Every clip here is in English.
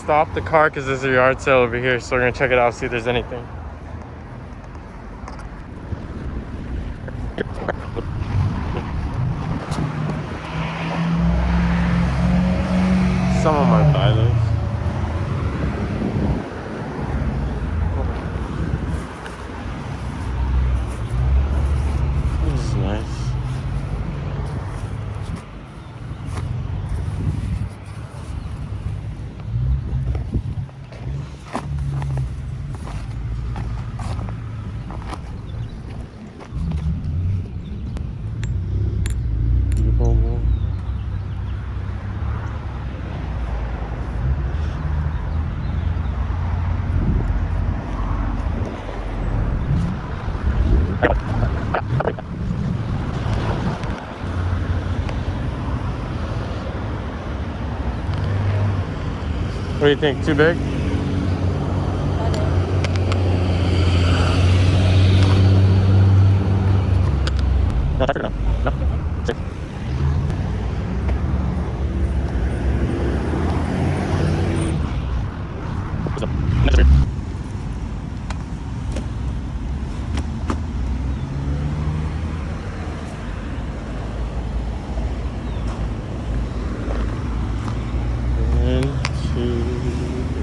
stopped the car because there's a yard sale over here, so we're gonna check it out, see if there's anything. Someone might buy those. This is nice. What do you think? Too big? No, that's enough. No.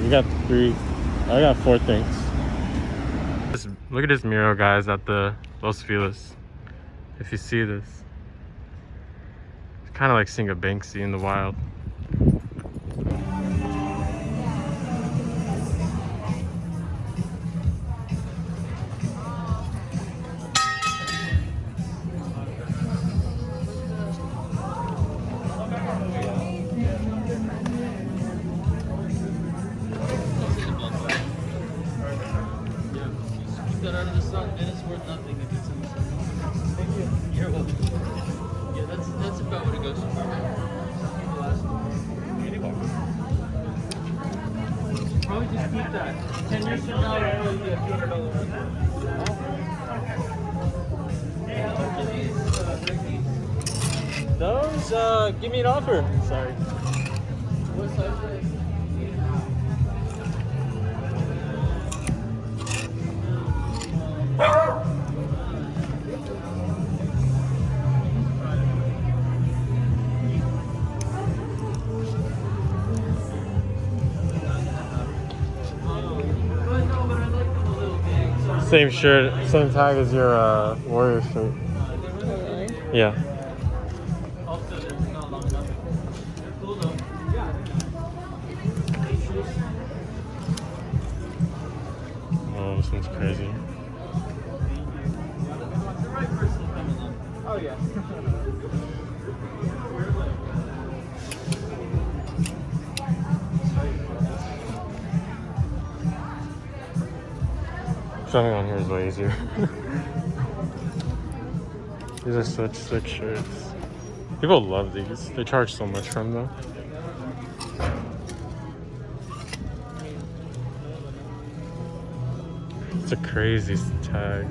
We got 3. I got 4 things. Look at this mural, guys, at the Los Feliz. If you see this, it's kind of like seeing a Banksy in the wild. Out of the sun, and it's worth nothing if it's in the sun. Thank you. You're welcome. Yeah, that's about what it goes for. Probably just keep that. 10 years from now, it'll probably be a $200 Those, give me an offer. Sorry. What size are they? Same shirt, same tag as your Warrior shirt. Yeah. Oh, this one's crazy. Oh yeah. Something on here is way easier. These are such sick shirts. People love these. They charge so much for them though. It's a crazy tag.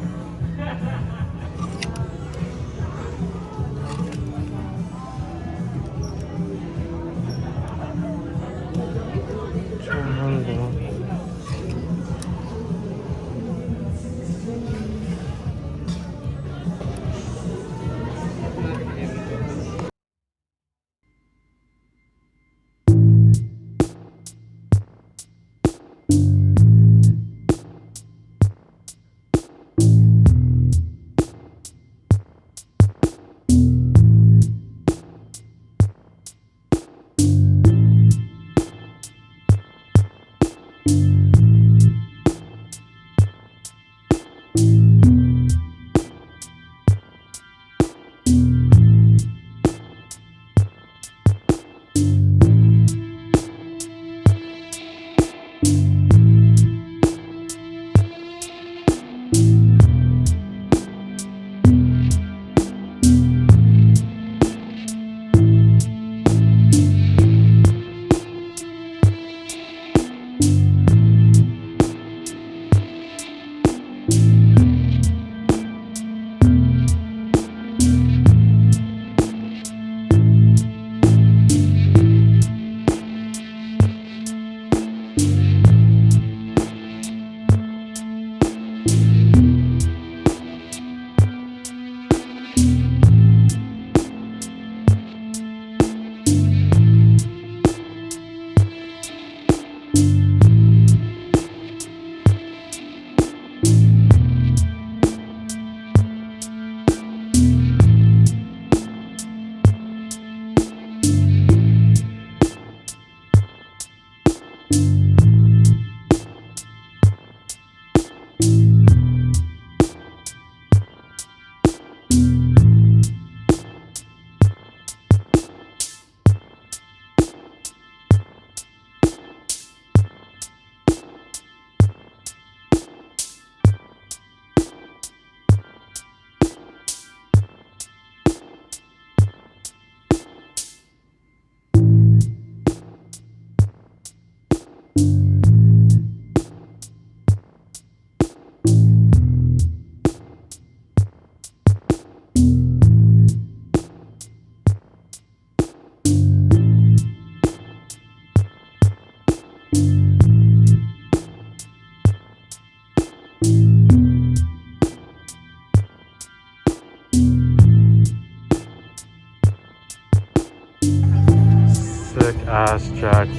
ass jacket.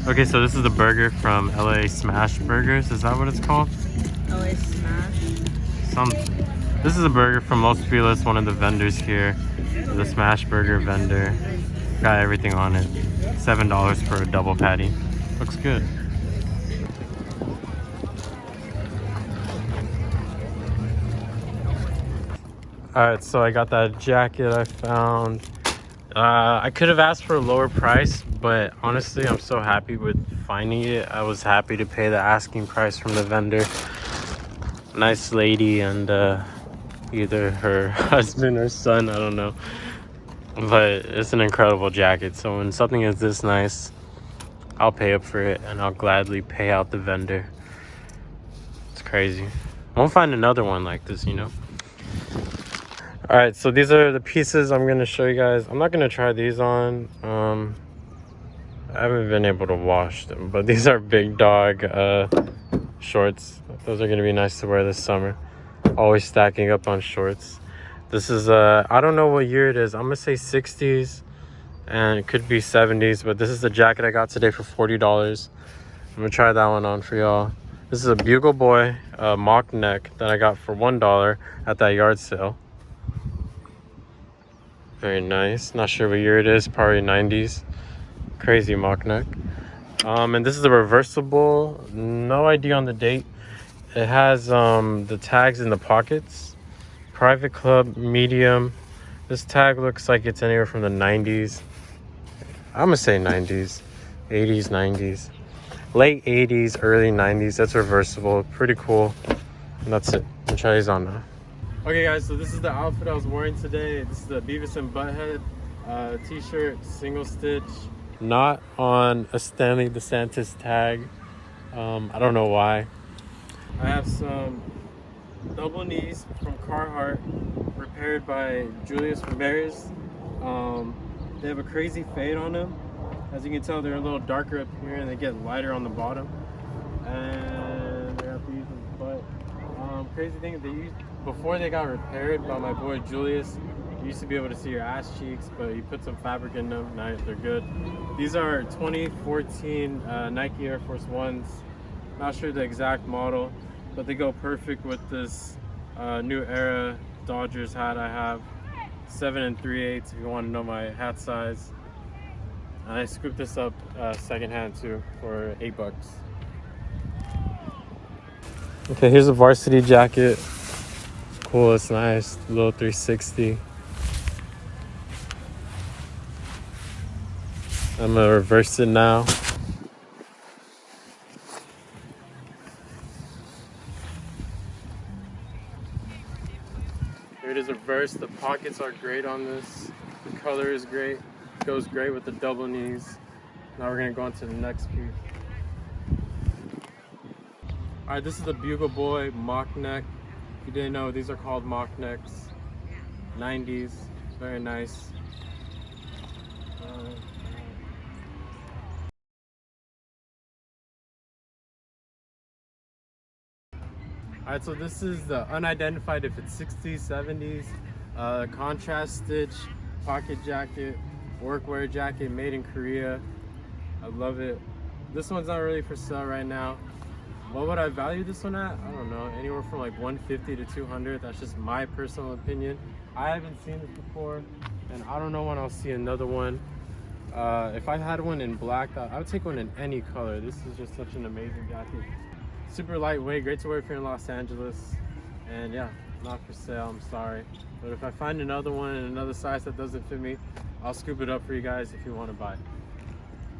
Okay, so this is the burger from LA Smash Burgers. Is that what it's called? LA Smash. This is a burger from Los Feliz, one of the vendors here. The Smash Burger vendor. Got everything on it. $7 for a double patty. Looks good. Alright, so I got that jacket I found. I could have asked for a lower price, but honestly, I'm so happy with finding it. I was happy to pay the asking price from the vendor. Nice lady, and either her husband or son, I don't know. But it's an incredible jacket. So when something is this nice, I'll pay up for it, and I'll gladly pay out the vendor. It's crazy. I won't find another one like this, you know? All right, so these are the pieces I'm gonna show you guys. I'm not gonna try these on. I haven't been able to wash them, but these are big dog shorts. Those are gonna be nice to wear this summer. Always stacking up on shorts. This is I don't know what year it is. I'm gonna say 60s, and it could be 70s, but this is the jacket I got today for $40. I'm gonna try that one on for y'all. This is a Bugle Boy mock neck that I got for $1 at that yard sale. Very nice. Not sure what year it is, probably 90s. Crazy mock neck. And this is a reversible, no idea on the date. It has the tags in the pockets. Private Club, medium. This tag looks like it's anywhere from the 90s. I'm gonna say 90s, 80s, 90s. Late 80s, early 90s. That's reversible, pretty cool. And that's it. I'll try these on now. Okay guys, so this is the outfit I was wearing today. This is the Beavis and Butthead t-shirt, single stitch. Not on a Stanley DeSantis tag. I don't know why. I have some double knees from Carhartt, repaired by Julius Ramirez. They have a crazy fade on them. As you can tell, they're a little darker up here and they get lighter on the bottom. And they have these in the butt. Crazy thing, before they got repaired by my boy Julius, you used to be able to see your ass cheeks, but he put some fabric in them. Now they're good. These are 2014 Nike Air Force Ones. Not sure the exact model, but they go perfect with this new era Dodgers hat I have. 7 3/8 if you want to know my hat size. And I scooped this up secondhand too for $8. Okay, here's a varsity jacket. It's cool, it's nice. Little 360. I'm gonna reverse it now. Here it is reversed. The pockets are great on this. The color is great. Goes great with the double knees. Now we're gonna go on to the next piece. All right, this is the Bugle Boy mock neck. If you didn't know, these are called mock necks. 90s, very nice. All right, so this is the unidentified, if it's 60s, 70s, contrast stitch, pocket jacket, workwear jacket, made in Korea. I love it. This one's not really for sale right now. What would I value this one at? I don't know, anywhere from like 150 to 200. That's just my personal opinion. I haven't seen this before, and I don't know when I'll see another one. If I had one in black, I would take one in any color. This is just such an amazing jacket. Super lightweight, great to wear if you're in Los Angeles. And yeah, not for sale, I'm sorry. But if I find another one in another size that doesn't fit me, I'll scoop it up for you guys if you want to buy it.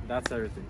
That's everything.